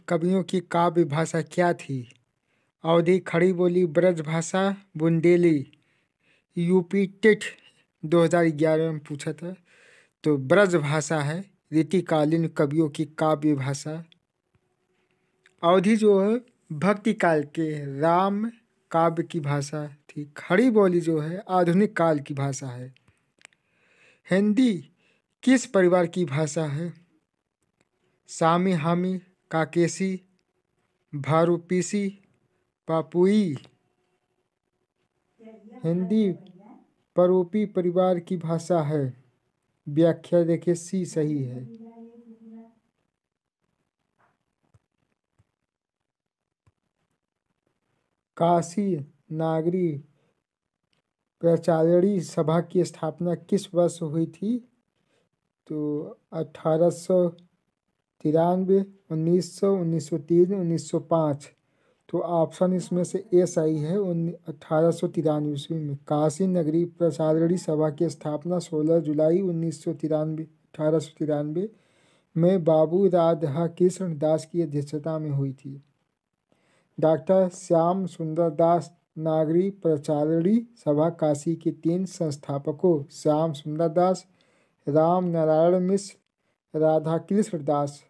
कवियों की काव्य भाषा क्या थी? अवधी खड़ी बोली, ब्रज भाषा, बुंदेली। यूपी टेट 2011 में पूछा था। तो ब्रज भाषा है रीतिकालीन कवियों की काव्य भाषा। अवधी जो है भक्ति काल के राम काव्य की भाषा थी। खड़ी बोली जो है आधुनिक काल की भाषा है। हिंदी किस परिवार की भाषा है? सामी हामी, काकेसी, भारूपीसी, पापुई। हिंदी परोपी परिवार की भाषा है। व्याख्या देखिए सी सही है। काशी नागरी प्रचारणी सभा की स्थापना किस वर्ष हुई थी? तो 1893, 1900, 1903, 1905। तो ऑप्शन इसमें से ए सही है। 1893 ईस्वी में काशी नगरी प्रसारणी सभा की स्थापना 16 जुलाई 1893 में बाबू राधा कृष्ण दास की अध्यक्षता में हुई थी। डॉक्टर श्याम सुंदर दास नागरी प्रचारणी सभा काशी के 3 संस्थापकों श्याम सुंदर दास, राम नारायण मिश्र, राधा कृष्ण दास।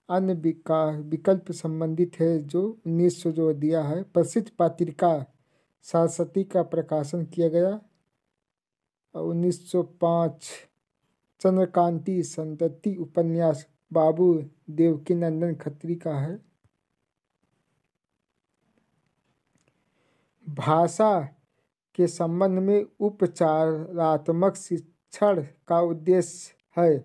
अन्य विकल्प संबंधित है जो 1900 जो दिया है। प्रसिद्ध पत्रिका सरस्वती का प्रकाशन किया गया 1905। चंद्रकांति संतति उपन्यास बाबू देवकीनंदन खत्री का है। भाषा के संबंध में उपचारात्मक शिक्षण का उद्देश्य है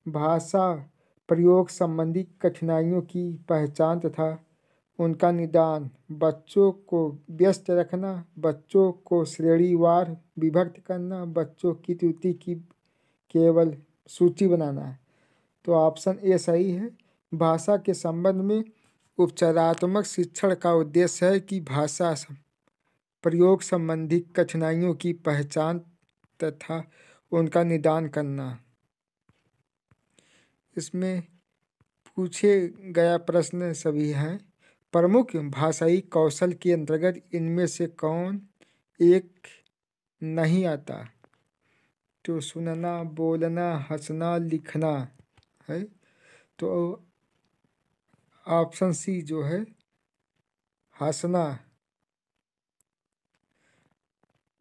भाषा प्रयोग संबंधी कठिनाइयों की पहचान तथा उनका निदान, बच्चों को व्यस्त रखना, बच्चों को श्रेणीवार विभक्त करना, बच्चों की त्रुटि की केवल सूची बनाना। तो ऑप्शन ए सही है। भाषा के संबंध में उपचारात्मक शिक्षण का उद्देश्य है कि भाषा प्रयोग संबंधी कठिनाइयों की पहचान तथा उनका निदान करना। इसमें पूछे गया प्रश्न सभी हैं। प्रमुख भाषाई कौशल के अंतर्गत इनमें से कौन एक नहीं आता? तो सुनना, बोलना, हंसना, लिखना है। तो ऑप्शन सी जो है हंसना।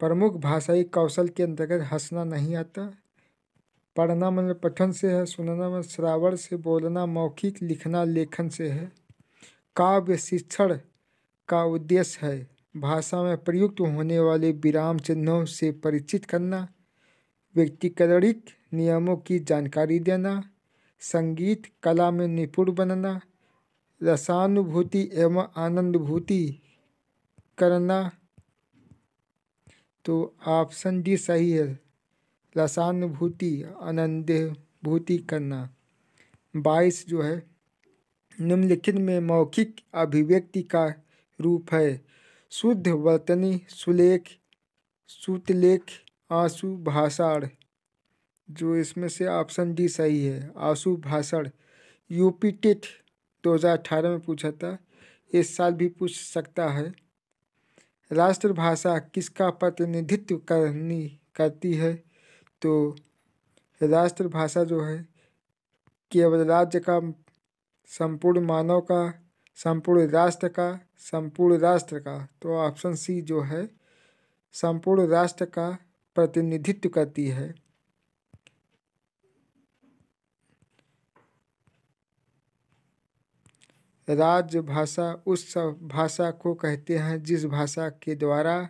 प्रमुख भाषाई कौशल के अंतर्गत हंसना नहीं आता। पढ़ना मतलब पठन से है, सुनना मतलब श्रावण से, बोलना मौखिक, लिखना लेखन से है। काव्य शिक्षण का उद्देश्य है भाषा में प्रयुक्त होने वाले विराम चिन्हों से परिचित करना, व्यक्तिकरणिक नियमों की जानकारी देना, संगीत कला में निपुण बनना, रसानुभूति एवं आनंदभूति करना। तो ऑप्शन डी सही है, रसानुभूति आनंदभूति करना। 22 जो है निम्नलिखित में मौखिक अभिव्यक्ति का रूप है शुद्ध वर्तनी, सुलेख, श्रुतलेख, आशु भाषण। जो इसमें से ऑप्शन डी सही है, आशु भाषण। यूपी टेट 2018 में पूछा था, इस साल भी पूछ सकता है। राष्ट्रभाषा किसका प्रतिनिधित्व करती है? तो राष्ट्रभाषा जो है केवल राज्य का, संपूर्ण मानव का, संपूर्ण राष्ट्र का, संपूर्ण राष्ट्र का। तो ऑप्शन सी जो है संपूर्ण राष्ट्र का प्रतिनिधित्व करती है। राजभाषा उस भाषा को कहते हैं जिस भाषा के द्वारा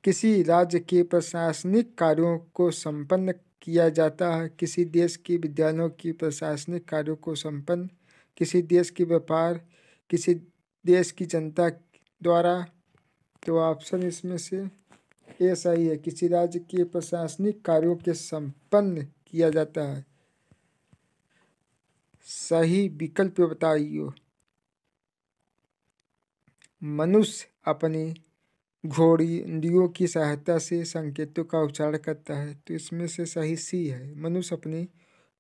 किसी राज्य के प्रशासनिक कार्यों को संपन्न किया जाता है, किसी देश के विद्यालयों की प्रशासनिक कार्यों को संपन्न, किसी देश के व्यापार, किसी देश की जनता द्वारा। तो ऑप्शन इसमें से ए सही है, किसी राज्य के प्रशासनिक कार्यों के संपन्न किया जाता है। सही विकल्प बताइए। मनुष्य अपनी घोड़ियों की सहायता से संकेतों का उच्चारण करता है। तो इसमें से सही सी है, मनुष्य अपनी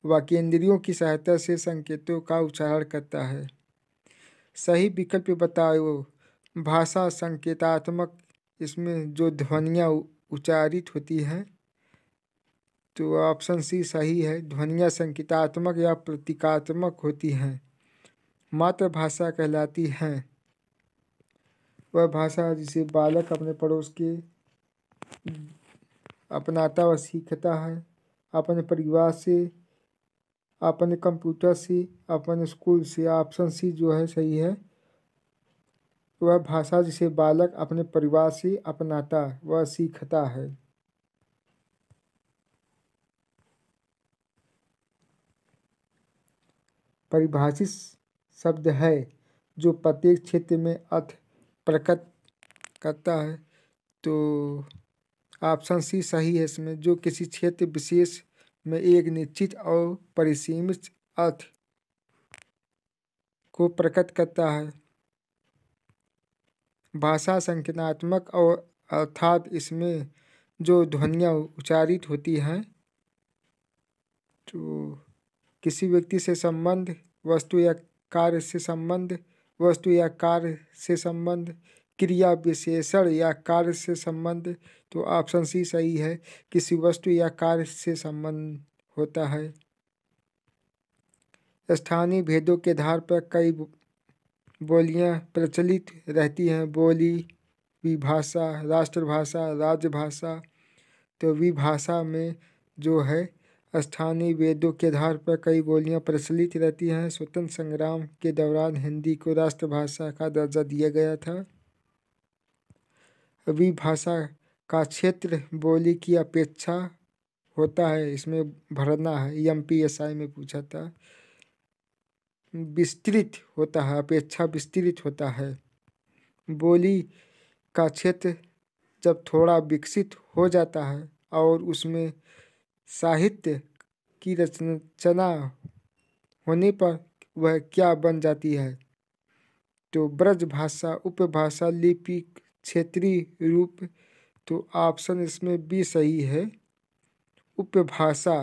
वाक्येंद्रियों की सहायता से संकेतों का उच्चारण करता है। सही विकल्प बताओ। भाषा संकेतात्मक, इसमें जो ध्वनियाँ उच्चारित होती हैं, तो ऑप्शन सी सही है। ध्वनियाँ संकेतात्मक या प्रतीकात्मक होती हैं। मातृभाषा कहलाती हैं वह भाषा जिसे बालक अपने पड़ोस के अपनाता व सीखता है, अपने परिवार से, अपने कंप्यूटर से, अपने स्कूल से। ऑप्शन सी जो है सही है। वह भाषा जिसे बालक अपने परिवार से अपनाता व सीखता है। परिभाषित शब्द है जो प्रत्येक क्षेत्र में अर्थ प्रकट करता है, तो ऑप्शन सी सही है। इसमें जो किसी क्षेत्र विशेष में एक निश्चित और परिसीमित अर्थ को प्रकट करता है। भाषा संकेतात्मक और अर्थात इसमें जो ध्वनियाँ उच्चारित होती हैं, तो किसी व्यक्ति से संबंध, वस्तु या कार्य से संबंध, वस्तु या कार्य से संबंध, क्रिया विशेषण या कार्य से संबंध, तो ऑप्शन सी सही है। किसी वस्तु या कार्य से संबंध होता है। स्थानीय भेदों के आधार पर कई बोलियां प्रचलित रहती हैं। बोली, विभाषा, राष्ट्रभाषा, राज्यभाषा। तो विभाषा में जो है स्थानीय वेदों के आधार पर कई बोलियां प्रचलित रहती हैं। स्वतंत्र संग्राम के दौरान हिंदी को राष्ट्रभाषा का दर्जा दिया गया था। विभाषा का क्षेत्र बोली की अपेक्षा होता है, इसमें भरना है, एमपीएसआई में पूछा था। विस्तृत होता है, अपेक्षा विस्तृत होता है। बोली का क्षेत्र जब थोड़ा विकसित हो जाता है और उसमें साहित्य की रचना होने पर वह क्या बन जाती है, तो ब्रज भाषा, उपभाषा, लिपिक, क्षेत्रीय रूप। तो ऑप्शन इसमें बी सही है। उपभाषा